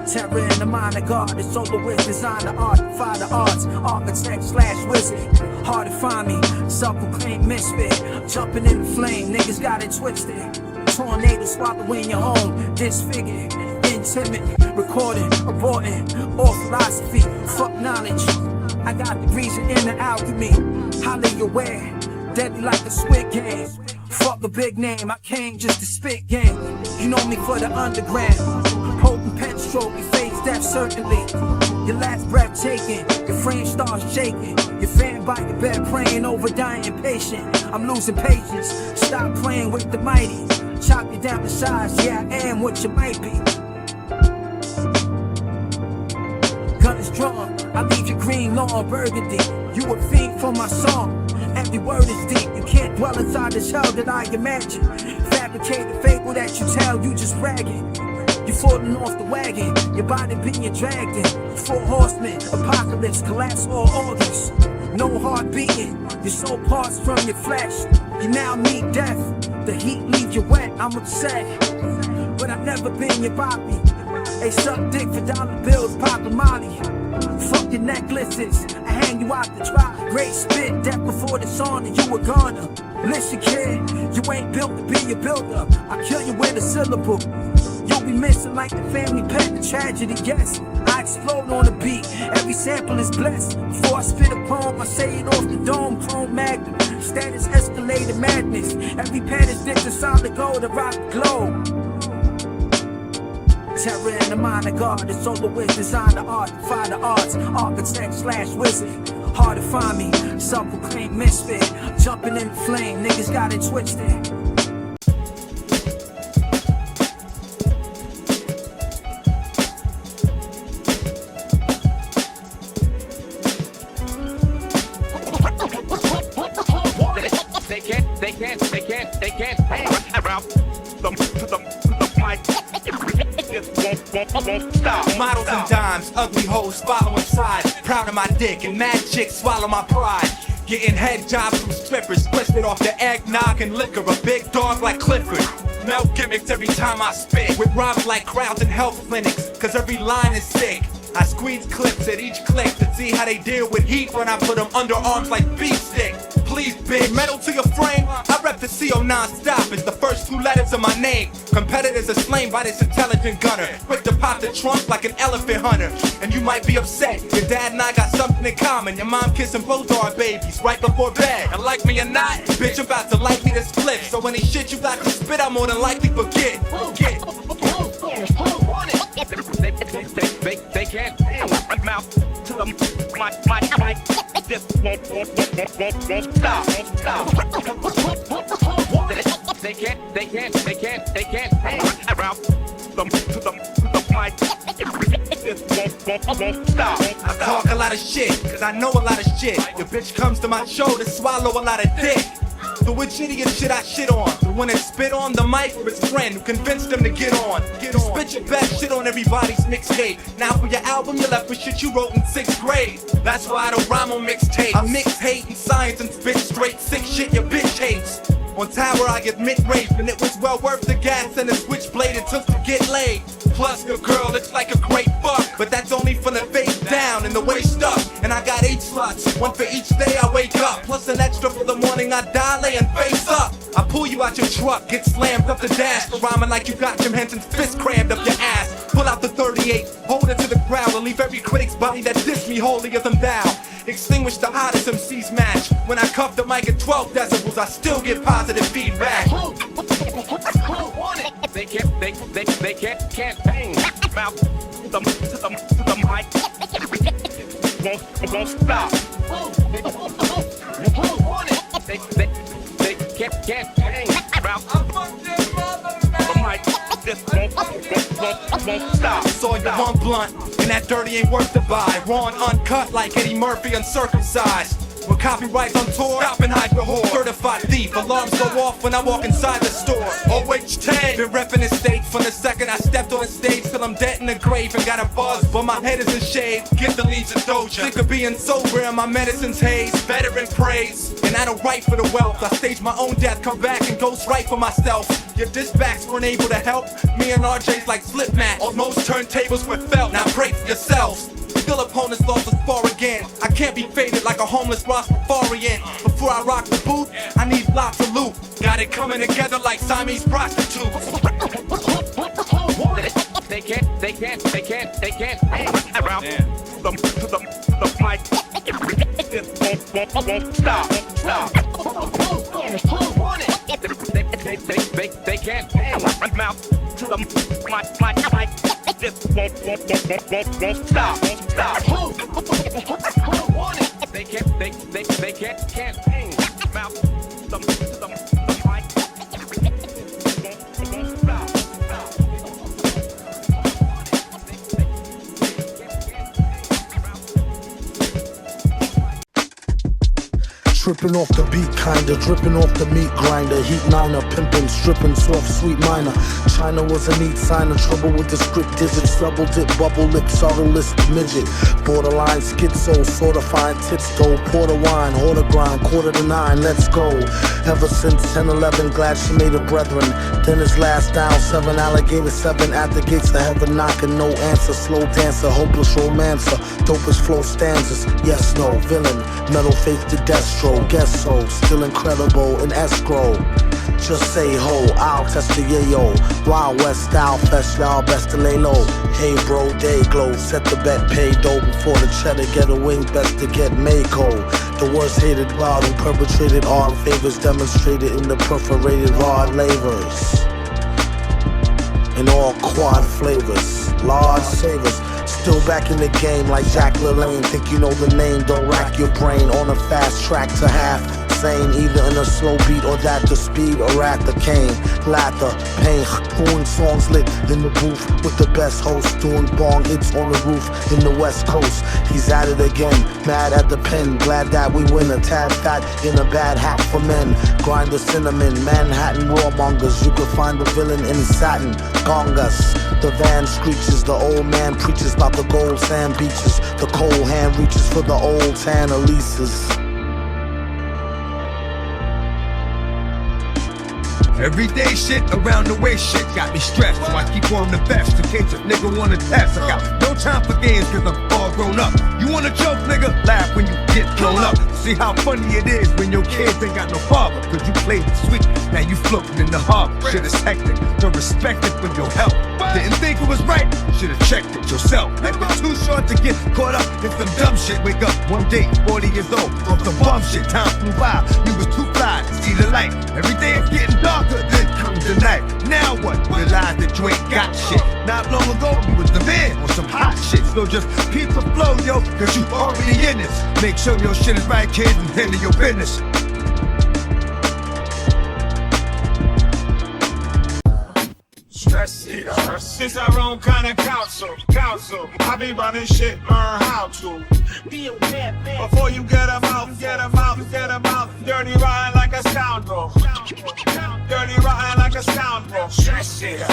Terror in the mind of God, the soloist, designer, art, fire the arts, architect / wizard. Hard to find me, self-proclaimed misfit. Jumping in the flame, niggas got it twisted. Tornado swallowing your home, disfigured, intimate, recording, aborting, all philosophy, fuck knowledge. I got the reason in the alchemy, highly aware, deadly like a squid game. Fuck a big name, I came just to spit game. You know me for the underground, potent pen stroke, your face death certainly. Your last breath taken, your frame starts shaking. Your fan by your bed praying over dying impatient. I'm losing patience, stop playing with the mighty. Chop you down to size, yeah I am what you might be. Gun is drawn, I leave you green, lawn, burgundy. You a fiend for my song, every word is deep. You can't dwell inside this hell that I imagine. Fabricated fable that you tell, you just bragging. You falling off the wagon, your body being dragged in. 4 horsemen, apocalypse, collapse all organs. No heart beating, your soul parts from your flesh. You now meet death, the heat leaves you wet, I'm upset. But I've never been your Bobby. They suck dick for dollar bills, poppin' Molly. Fuck your necklaces, I hang you out the dry. Great spit, death before the song and you were gonna. Listen kid, you ain't built to be a builder. I kill you with a syllable. You'll be missing like the family pet, the tragedy, yes. I explode on the beat, every sample is blessed. Before I spit a poem, I say it off the dome, chrome magnum. Status escalated madness, every pen is dipped in solid gold to rock the globe. Terror in the mind of God, the soloist, designer, art, fire the arts, architect / wizard. Hard to find me, self-proclaimed misfit. Jumping in the flame, niggas got it twisted. They can't hang around the mic. Stop. Models and dimes, ugly hoes following sides. Proud of my dick and mad chicks swallow my pride. Getting head jobs from strippers, twisted off the eggnog and liquor. A big dog like Clifford. Melt gimmicks every time I spit. With rhymes like crowds in health clinics, cause every line is sick. I squeeze clips at each click to see how they deal with heat when I put them under arms like beef stick. Please, bitch, metal to your frame. I rep the CO non-stop, it's the first 2 letters of my name. Competitors are slain by this intelligent gunner, quick to pop the trunk like an elephant hunter. And you might be upset, your dad and I got something in common. Your mom kissing both our babies right before bed. And like me or not, bitch about to like me to split. So any shit you got to spit, I more than likely forget. They can't run mouth to the mic. Just won't stop. They can't hang around to the mic. Just won't stop. I talk a lot of shit, cause I know a lot of shit. Your bitch comes to my show to swallow a lot of dick. So which idiot shit I shit on? The one that spit on the mic or his friend who convinced him to get on? You spit your best shit on everybody's mixtape. Now for your album you left with shit you wrote in 6th grade. That's why I don't rhyme on mixtape. I mix hate and science and spit straight sick shit your bitch hates. On Tower I get mid-rape and it was well worth the gas and the switchblade it took to get laid. Plus your girl looks like a great fuck, but that's only from the face down and the waist up. And I got 8 slots, 1 for each day I wake up, plus an extra for the morning I die laying face up. I pull you out your truck, get slammed up the dash, for rhyming like you got Jim Henson's fist crammed up your ass. Pull out the 38, hold it to the crowd, and leave every critic's body that diss me holier than thou. Extinguish the hottest MC's match. When I cuff the mic at 12 decibels, I still get positive feedback. They can't hang mouth to the mic. Won't stop. They can't hang mouth to the mic. Just won't stop. Saw you one blunt, and that dirty ain't worth the buy. Raw and uncut like Eddie Murphy uncircumcised. With copyrights on tour, stop and hide your whore. Certified thief, alarms go off when I walk inside the store. OH10, been reppin' the state from the second I stepped on the stage till I'm dead in the grave and got got a buzz, but my head isn't shaved. Get the leads of Doja. Sick of being sober and my medicine's haze. Veteran praise, and I don't write for the wealth. I stage my own death, come back and ghost write for myself. Your dispatch weren't able to help. Me and RJ's like flip mat. On most turntables with felt. Now pray for yourselves. Still opponents lost us far again. I can't be faded like a homeless Rastafarian. Before I rock the booth, I need lots of loot. Got it coming together like Siamese prostitutes. They can't hang around the mic. It won't stop. They can't hang mouth to the mic. This won't stop. They can't hang mouth to the mic. Tripping off the beat, kinda dripping off the meat grinder. Heat niner, pimpin', stripping, soft, sweet minor. China was a neat sign of trouble with the script digits. Double dip, bubble lip, subtle list, midget. Borderline schizo, sorta fine tits though. Porter wine, order grind, 8:45, let's go. Ever since 10-11, glad she made her brethren. Then his last down, 7 alligator, 7 at the gates of heaven knocking. No answer, slow dancer, hopeless romancer. Dopest flow stanzas, yes, no, villain. Metal face to Destro. Guess so, still incredible in escrow. Just say ho, I'll test the yayo. Wild West style fest, y'all best to lay low. Hey bro, day glow, set the bet, pay dough before the cheddar get a wing, best to get Mako. The worst hated wild and perpetrated art favors demonstrated in the perforated rod lavers. In all quad flavors, large savers. Still back in the game like Jack LaLanne. Think you know the name, don't rack your brain. On a fast track to half sane, either in a slow beat or that the speed or at the cane. Laughter, pain, pulling songs lit in the booth with the best host, doing bong hits on the roof in the West Coast. He's at it again, mad at the pen, glad that we win. A tad fat in a bad hat for men. Grind the cinnamon, Manhattan warmongers. You can find the villain in satin, gongas. The van screeches, the old man preaches about the gold sand beaches. The cold hand reaches for the old tan Elises. Everyday shit, around the way shit got me stressed, so I keep on the best in case a nigga wanna test. I got no time for games cause I'm all grown up. You wanna joke, nigga? Laugh when you get blown up. See how funny it is when your kids ain't got no father, cause you played the sweet, now you floating in the harbor. Shit is hectic, don't respect it for your help. Didn't think it was right, should've checked it yourself. Life is too short to get caught up in some dumb shit. Wake up one day, 40 years old, off the bum shit. Time flew by, you was too fly to see the light. Every day it's getting darker, then comes the night. Now what? Realize that you ain't got shit. Not long ago, you was the man on some hot shit. So just keep the flow, yo, cause you already in this. Make sure your shit is right, kid, and handle your business. Stress eater. It's our own kind of council. I be running shit, learn how to. Before you get a mouth, dirty rotten like a scoundrel. Dirty rotten like a scoundrel. Stress eater.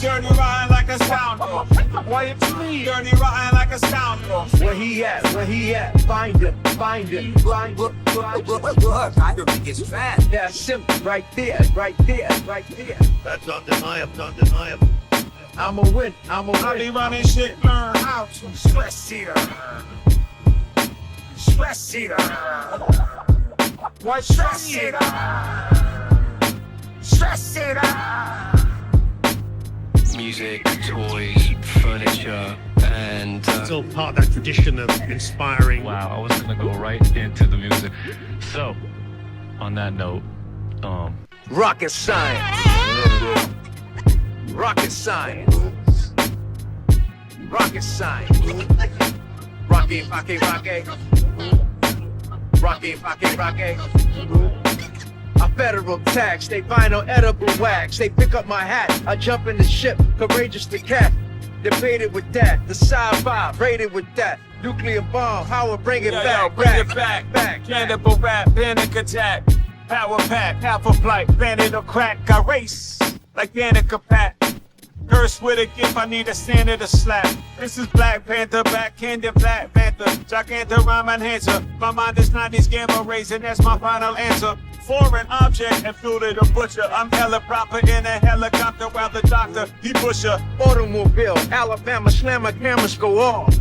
Dirty rotten like a scoundrel. Why you please? Dirty rotten like a scoundrel. Where he at? Find him. Look, I think it's fat. That's simple, right there. That's undeniable. I'ma win. I be running shit, learn how to. Stress eater. What stress eater? Music, toys, furniture, and Still part of that tradition of inspiring. wow, I was gonna go right into the music. So, on that note, Rocket science. Rocket science. Rocket. I federal tax, they vinyl edible wax. They pick up my hat, I jump in the ship, courageous the cat. Debated with that, the sci-fi, rated with that. Nuclear bomb, how bring it back, Bring it back. Cannibal rap, panic attack. Power pack, half a flight, bandit or crack. I race like Danica Pat. Cursed with a gift, I need a Santa to slap. This is Black Panther, backhanded Black Panther. Gigantic rhyme enhancer. My mind is 90s gamma rays, and that's my final answer. Foreign object and flew to the butcher. I'm hella proper in a helicopter while the doctor, he pusher. Automobile, Alabama slammer, cameras go off.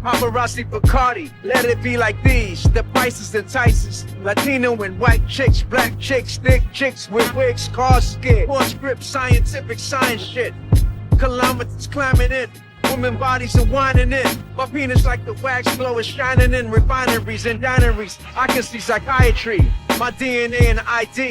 Paparazzi Bacardi, let it be like these. The prices entices Latino and white chicks, black chicks, thick chicks with wigs, cars scared. Horse grip, scientific science shit. Kilometers climbing in, women bodies are whining in. My penis like the wax glow is shining in refineries and dineries. I can see psychiatry. My DNA and ID,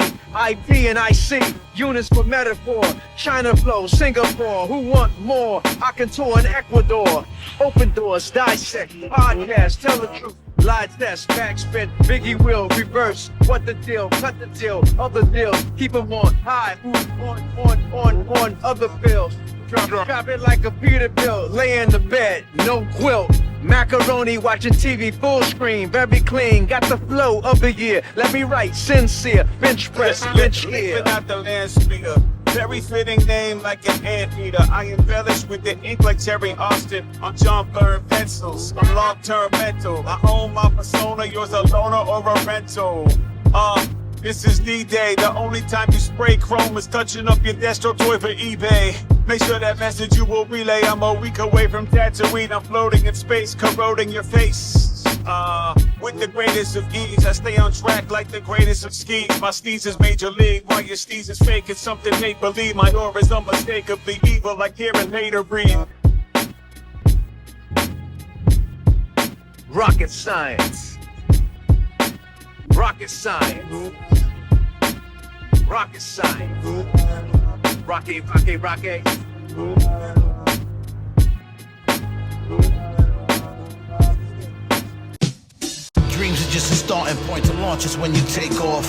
IP and IC, units for metaphor. China flow, Singapore, who want more? I can tour in Ecuador. Open doors, dissect, podcast, tell the truth. Lie test, backspin, Biggie will reverse. What the deal? Cut the deal, other deals. Keep 'em on high, on other bills. Drop it like a Peterbilt, lay in the bed, no quilt. Macaroni watching TV full screen, very clean, got the flow of the year. Let me write, sincere, bench press, bench here. Leaving out the land speeder. Very fitting name like an anteater. I embellish with the ink like Terry Austin on John Byrne pencils. I'm long-term mental. I own my persona, yours a loaner or a rental. This is D-Day. The only time you spray chrome is touching up your destro toy for eBay. Make sure that message you will relay. I'm a week away from Tatooine. I'm floating in space, corroding your face. With the greatest of ease, I stay on track like the greatest of skis. My steez is major league, while your steez is fake. It's something make believe. My aura is unmistakably evil, like hearing hater breathe. Rocket science. Rocket science. Rocket science. Rocket, rocket, rocket. Dreams are just a starting point to launch us when you take off.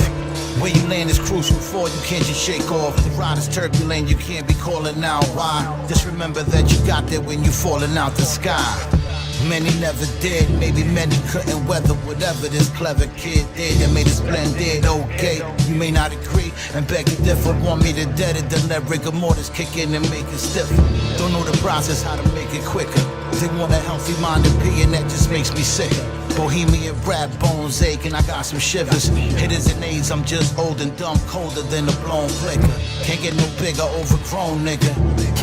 Where you land is crucial for you can't just shake off. The ride is turbulent, you can't be calling out why. Just remember that you got there when you falling out the sky. Many never did, maybe many couldn't weather whatever this clever kid did and made it splendid. Okay, you may not agree and beg to differ. Want me to dead it, then let rigor mortis kick in and make it stiffer. Don't know the process, how to make it quicker. They want a healthy mind to be, and that just makes me sicker. Bohemian rap, bones ache, and I got some shivers. Hitters and AIDS, I'm just old and dumb, colder than a blown flicker. Can't get no bigger, overgrown nigga.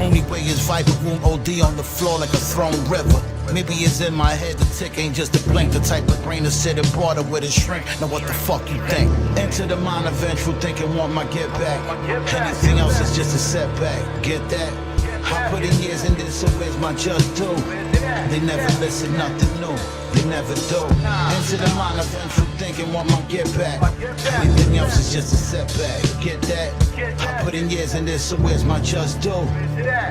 Only way is Viper Room OD on the floor like a thrown river. Maybe it's in my head, the tick ain't just a blink. The type of brain to sit and border with a shrink. Now what the fuck you think? Enter the mind of vengeful thinking, want my get back. Anything else is just a setback, get that? I put in years in this, so where's my just due? They never listen, nothing new, they never do. Into the mind of vengeful thinking, want my get back. Anything else is just a setback, get that? I put in years in this, so where's my just due?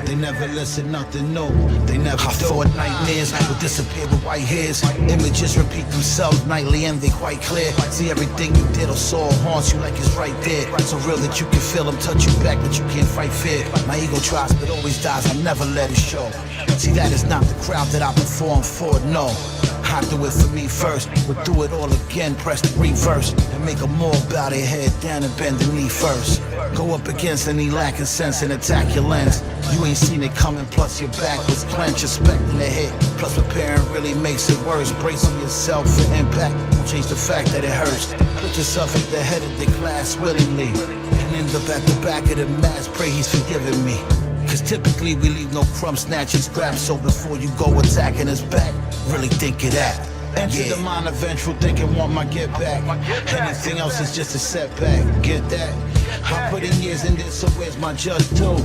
They never listen, nothing new, they never do. I fought nightmares, will disappear with white hairs. Images repeat themselves nightly and they quite clear. See everything you did or saw haunts you like it's right there. So real that you can feel them touch you back, but you can't fight fear. My ego tries but always dies, I'll never let it show. See that is not the crowd that I perform for, no. I do it for me first, we'll do it all again, press the reverse and make them all bow their head down and bend the knee first. Go up against any lacking sense and attack your lens. You ain't seen it coming, plus your back was clenched, expecting a hit. Plus preparing really makes it worse. Bracing yourself for impact won't change the fact that it hurts. Put yourself at the head of the class willingly and end up at the back of the mass, pray he's forgiving me. Cause typically we leave no crumb snatching scraps. So before you go attacking us back, really think of that. Enter the mind of vengeful thinking, want my get back. Anything else is just a setback, get that? I put in years in this, so where's my just due?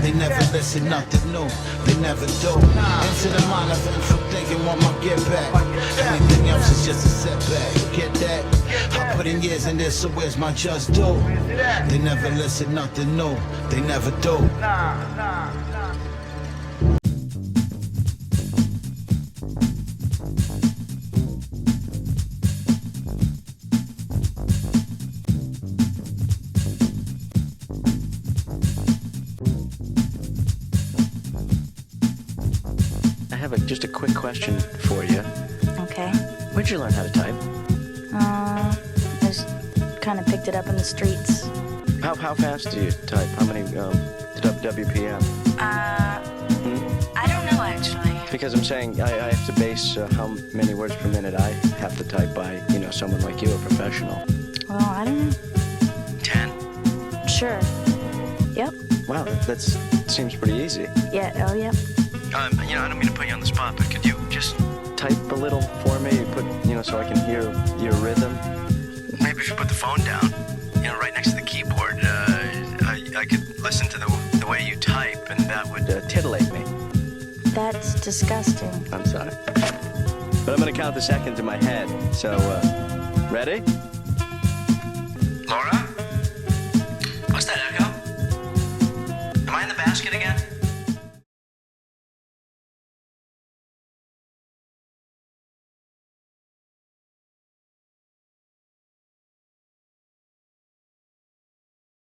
They never listen, nothing new, they never do. Enter the mind of vengeful thinking, want my get back. Anything else is just a setback, get that? I put in years in this, so where's my just due? They never listen, nothing new, they never do. Just a quick question for you. Okay. Where'd you learn how to type? I just kind of picked it up in the streets. How fast do you type? How many WPM? Because I'm saying I have to base how many words per minute I have to type by, you know, someone like you, a professional. Well, I don't know. 10? Sure. Yep. Wow, that seems pretty easy. Yeah, oh, yep. You know, I don't mean to put you on the spot, but could you just type a little for me? Put, you know, so I can hear your rhythm? Maybe if you put the phone down, you know, right next to the keyboard, I could listen to the way you type, and that would titillate me. That's disgusting. I'm sorry. But I'm gonna count the seconds in my head, so, ready? Laura? What's that, Echo? Am I in the basket again?